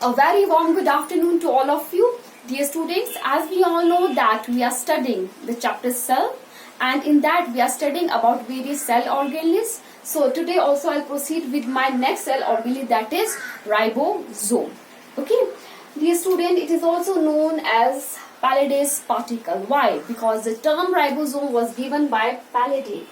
A very warm good afternoon to all of you. Dear students, as we all know that we are studying the chapter cell, and in that we are studying about various cell organelles. So today also I'll proceed with my next cell organelle, that is ribosome. Okay. Dear student, it is also known as Pallady's particle. Why? Because the term ribosome was given by Pallady.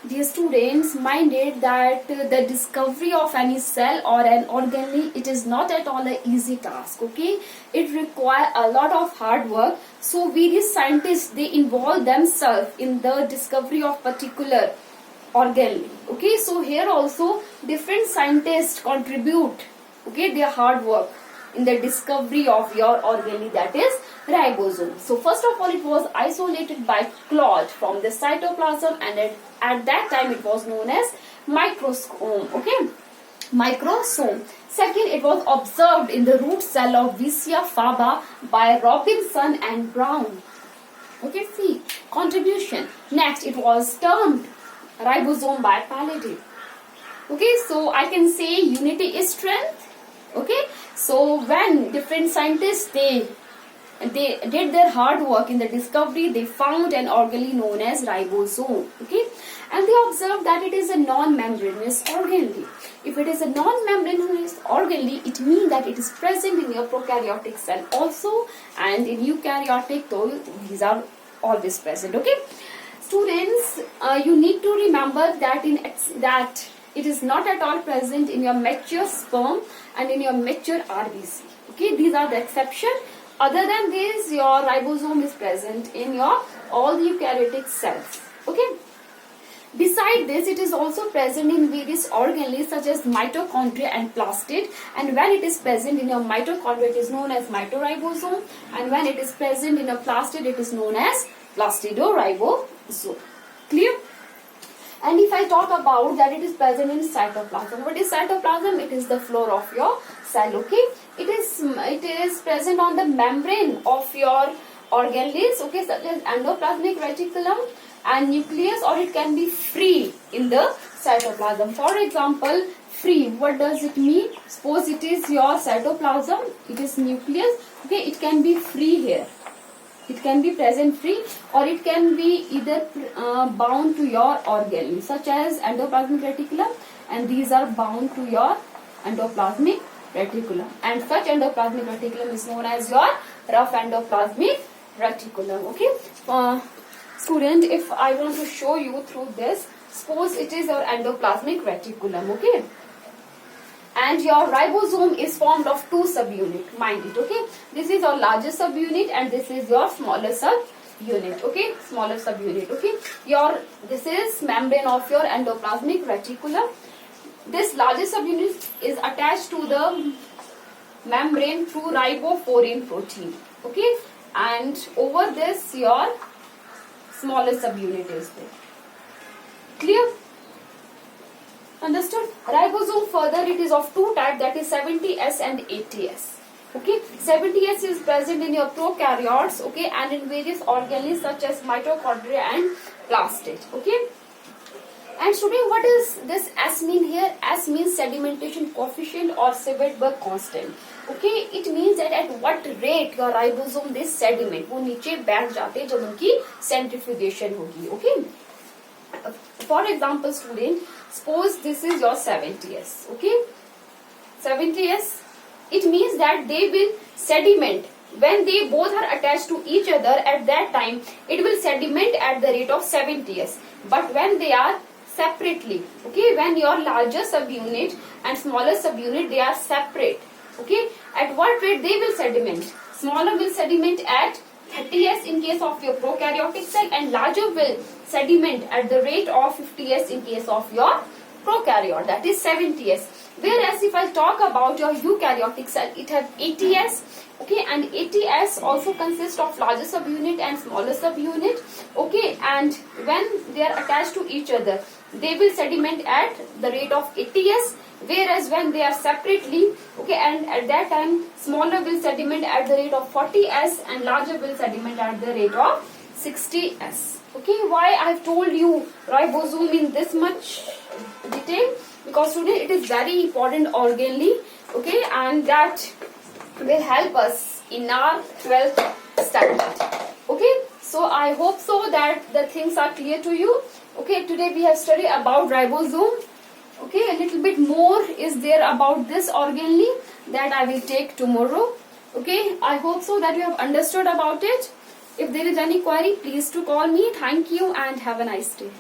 Dear students, minded that the discovery of any cell or an organelle, it is not at all an easy task. Okay, it requires a lot of hard work. So various scientists, they involve themselves in the discovery of particular organelle. Okay, so here also different scientists contribute, okay, their hard work in the discovery of your organelle, that is ribosome. So first of all, it was isolated by Claude from the cytoplasm, and at that time it was known as microsome. Okay, microsome. Second, it was observed in the root cell of Vicia faba by Robinson and Brown. Okay, see, contribution. Next, it was termed ribosome by Pallady. Okay, so I can say unity is strength. Okay, so when different scientists they did their hard work in the discovery, they found an organelle known as ribosome. Okay, and they observed that it is a non-membranous organelle. If it is a non-membranous organelle, it means that it is present in your prokaryotic cell also, and in eukaryotic, though these are always present. Okay, students, you need to remember that it is not at all present in your mature sperm and in your mature RBC. Okay, these are the exception. Other than this, your ribosome is present in your all the eukaryotic cells. Okay. Beside this, it is also present in various organelles such as mitochondria and plastid. And when it is present in your mitochondria, it is known as mitoribosome. And when it is present in a plastid, it is known as plastidoribosome. Clear? And if I talk about that, it is present in cytoplasm. What is cytoplasm? It is the floor of your cell. Okay, it is present on the membrane of your organelles. Okay, such as endoplasmic reticulum and nucleus, or it can be free in the cytoplasm. For example, free. What does it mean? Suppose it is your cytoplasm. It is nucleus. Okay, it can be free here. It can be present free, or it can be either bound to your organelle, such as endoplasmic reticulum, and these are bound to your endoplasmic reticulum. And such endoplasmic reticulum is known as your rough endoplasmic reticulum. Okay, student, if I want to show you through this, suppose it is your endoplasmic reticulum. Okay. And your ribosome is formed of two subunits, mind it. Okay, this is your largest subunit and this is your smaller subunit. Okay, smaller subunit. Okay, this is membrane of your endoplasmic reticulum. This largest subunit is attached to the membrane through ribofourin protein. Okay, and over this your smaller subunit is there. Clear? Understood? Ribosome, further, it is of two types, that is 70S and 80S. Okay, 70S is present in your prokaryotes, okay, and in various organelles such as mitochondria and plastid. Okay, and student, what is this S mean here? S means sedimentation coefficient or Seversberg constant. Okay, it means that at what rate your ribosome this sediment वो नीचे बैठ जाते हैं जब उनकी centrifugation होगी. Okay. For example, student, suppose this is your 70S. Okay, 70S, it means that they will sediment when they both are attached to each other. At that time, it will sediment at the rate of 70S. But when they are separately, okay, when your larger subunit and smaller subunit, they are separate. Okay, at what rate they will sediment? Smaller will sediment at 30S in case of your prokaryotic cell, and larger will sediment at the rate of 50S in case of your prokaryote, that is 70S. Whereas if I talk about your eukaryotic cell, it has 80S. Okay, and 80S also consists of larger subunit and smaller subunit. Okay, and when they are attached to each other, they will sediment at the rate of 80S. Whereas when they are separately, okay, and at that time smaller will sediment at the rate of 40S and larger will sediment at the rate of 60S. Okay, why I have told you ribosome in this much detail? because student, it is very important organelle, okay, and that will help us in our 12th standard. Okay, so I hope so that the things are clear to you. Okay, today we have studied about ribosome. Okay, a little bit more is there about this organelle that I will take tomorrow. Okay, I hope so that you have understood about it. If there is any query, please to call me. Thank you and have a nice day.